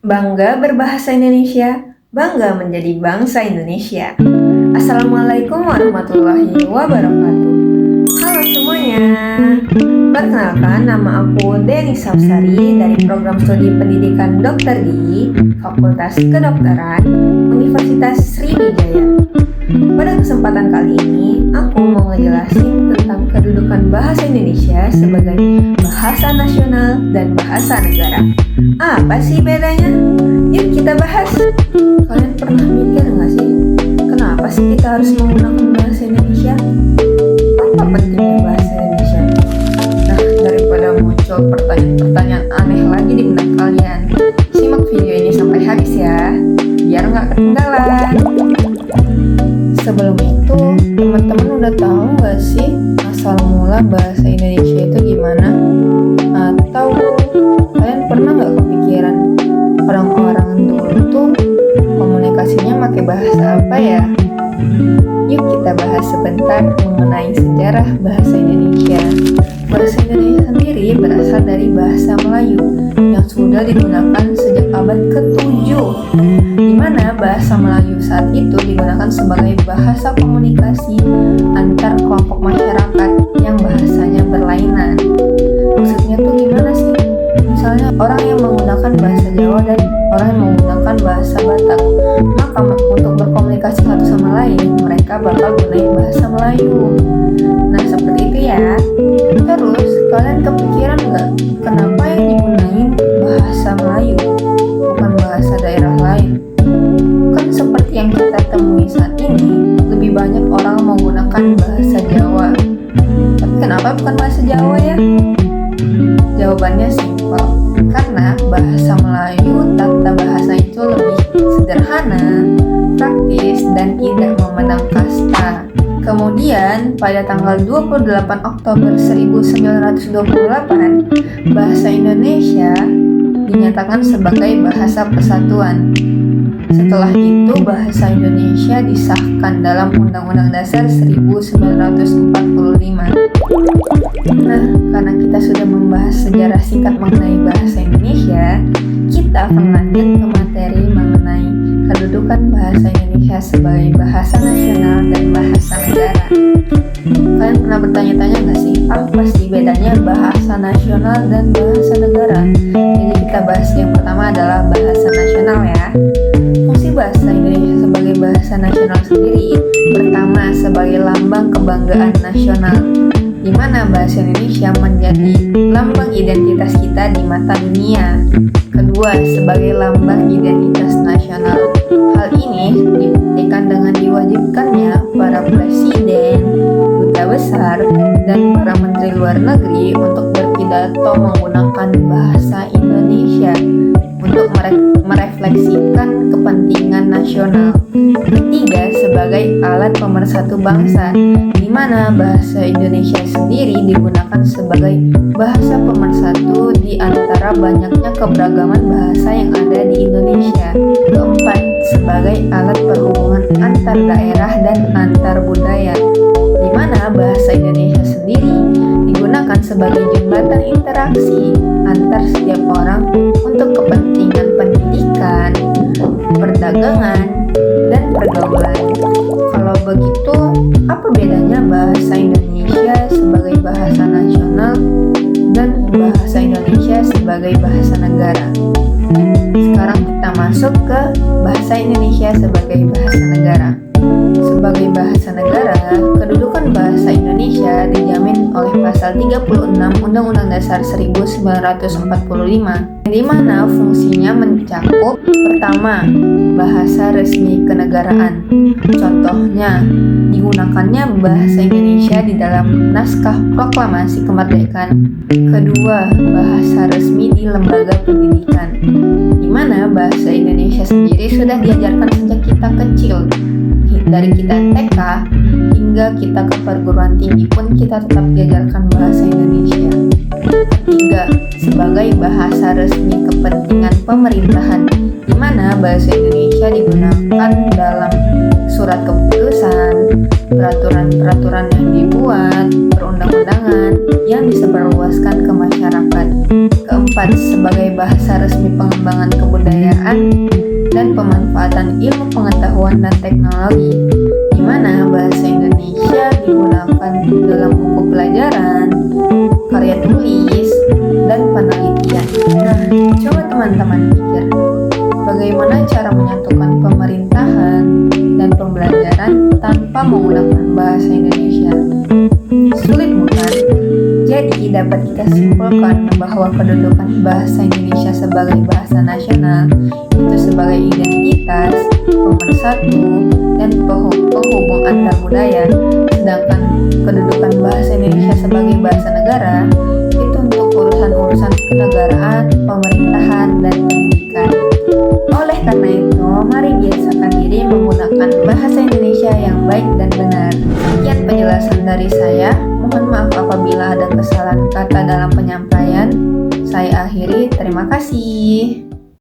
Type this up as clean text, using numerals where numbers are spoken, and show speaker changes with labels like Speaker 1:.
Speaker 1: Bangga berbahasa Indonesia, bangga menjadi bangsa Indonesia. Assalamualaikum warahmatullahi wabarakatuh. Halo semuanya. Perkenalkan, nama aku Deni Sapsari dari program studi pendidikan dokter di Fakultas Kedokteran Universitas Sriwijaya. Pada kesempatan kali ini, aku mau ngejelasin tentang kedudukan bahasa Indonesia sebagai bahasa nasional dan bahasa negara. Apa sih bedanya? Yuk kita bahas. Kalian pernah mikir nggak sih, kenapa sih kita harus menggunakan bahasa Indonesia? Apa pentingnya bahasa Indonesia? Nah, daripada muncul pertanyaan-pertanyaan aneh lagi di benak kalian, simak video ini sampai habis ya, biar nggak ketinggalan. Sebelum itu, teman-teman udah tahu nggak sih asal mula bahasa Indonesia itu gimana? Atau kalian pernah nggak kepikiran orang-orang dulu tuh komunikasinya pakai bahasa apa ya? Yuk kita bahas sebentar mengenai sejarah bahasa Indonesia. Bahasa Indonesia sendiri berasal dari bahasa Melayu yang sudah digunakan sejak abad ke-7, di mana bahasa Melayu saat itu digunakan sebagai bahasa komunikasi antar kelompok masyarakat yang bahasanya berlainan. Maksudnya tuh gimana sih? Misalnya orang yang menggunakan bahasa Jawa dan orang yang menggunakan bahasa Batak, maka untuk berkomunikasi satu sama lain mereka bakal gunain bahasa Melayu. Nah seperti itu ya. Terus kalian kepikiran nggak kenapa yang digunain bahasa Melayu bukan bahasa daerah lain? Kan seperti yang kita temui saat ini, lebih banyak orang menggunakan bahasa Jawa. Tapi kenapa bukan bahasa Jawa ya? Jawabannya simpel, karena bahasa Melayu tata bahasa itu lebih sederhana, praktis, dan tidak memandang kasta. Kemudian, pada tanggal 28 Oktober 1928, bahasa Indonesia dinyatakan sebagai bahasa persatuan. Setelah itu, bahasa Indonesia disahkan dalam Undang-Undang Dasar 1945. Nah, karena kita sudah membahas sejarah singkat mengenai bahasa Indonesia, kita akan lanjut ke materi mengenai kedudukan bahasa Indonesia sebagai bahasa nasional dan bahasa negara. Kalian pernah bertanya-tanya nggak sih, apa sih bedanya bahasa nasional dan bahasa negara? Jadi kita bahas yang pertama adalah bahasa nasional ya. Fungsi bahasa Indonesia sebagai bahasa nasional sendiri, pertama sebagai lambang kebanggaan nasional, di mana bahasa Indonesia menjadi lambang identitas kita di mata dunia. Kedua, sebagai lambang identitas nasional. Hal ini dibuktikan dengan diwajibkannya para presiden, duta besar, dan para menteri luar negeri untuk berpidato menggunakan bahasa Indonesia untuk merefleksikan kepentingan nasional. Ketiga, sebagai alat pemersatu bangsa, di mana bahasa Indonesia sendiri digunakan sebagai bahasa pemersatu di antara banyaknya keberagaman bahasa yang ada di Indonesia. Keempat, sebagai alat perhubungan antar daerah dan antar budaya, di mana bahasa Indonesia sendiri digunakan sebagai jembatan interaksi antar setiap orang untuk kepentingan pendidikan, perdagangan, dan pergaulan. Kalau begitu, apa bedanya bahasa Indonesia sebagai bahasa nasional dan bahasa Indonesia sebagai bahasa negara? Sekarang kita masuk ke bahasa Indonesia sebagai bahasa negara. Sebagai bahasa negara, kedudukan bahasa Indonesia dijamin oleh pasal 36 Undang-Undang Dasar 1945, di mana fungsinya mencakup pertama, bahasa resmi kenegaraan. Contohnya, digunakannya bahasa Indonesia di dalam naskah proklamasi kemerdekaan. Kedua, bahasa resmi di lembaga pendidikan, di mana bahasa Indonesia sendiri sudah diajarkan sejak kita kecil. Dari kita TK hingga kita ke perguruan tinggi pun kita tetap diajarkan bahasa Indonesia. Ketiga, sebagai bahasa resmi kepentingan pemerintahan, di mana bahasa Indonesia digunakan dalam surat keputusan, peraturan-peraturan yang dibuat, perundang-undangan yang disebarluaskan ke masyarakat. Keempat, sebagai bahasa resmi pengembangan kebudayaan, kenegaraan dan pemanfaatan ilmu pengetahuan dan teknologi, di mana bahasa Indonesia digunakan dalam buku pelajaran, karya tulis, dan penelitian. Nah, coba teman-teman pikir, bagaimana cara menyatukan pemerintahan dan pembelajaran tanpa menggunakan bahasa Indonesia? Sulit bukan? Jadi dapat kita simpulkan bahwa kedudukan bahasa Indonesia sebagai bahasa nasional itu sebagai identitas, pemersatu, dan penghubung antar budaya, sedangkan kedudukan bahasa Indonesia sebagai bahasa negara itu untuk urusan-urusan kenegaraan, pemerintahan, dan pendidikan. Oleh karena itu, mari biasakan diri menggunakan bahasa Indonesia yang baik dan benar. Sekian penjelasan dari saya. Mohon maaf apabila ada kesalahan kata dalam penyampaian. Saya akhiri, terima kasih.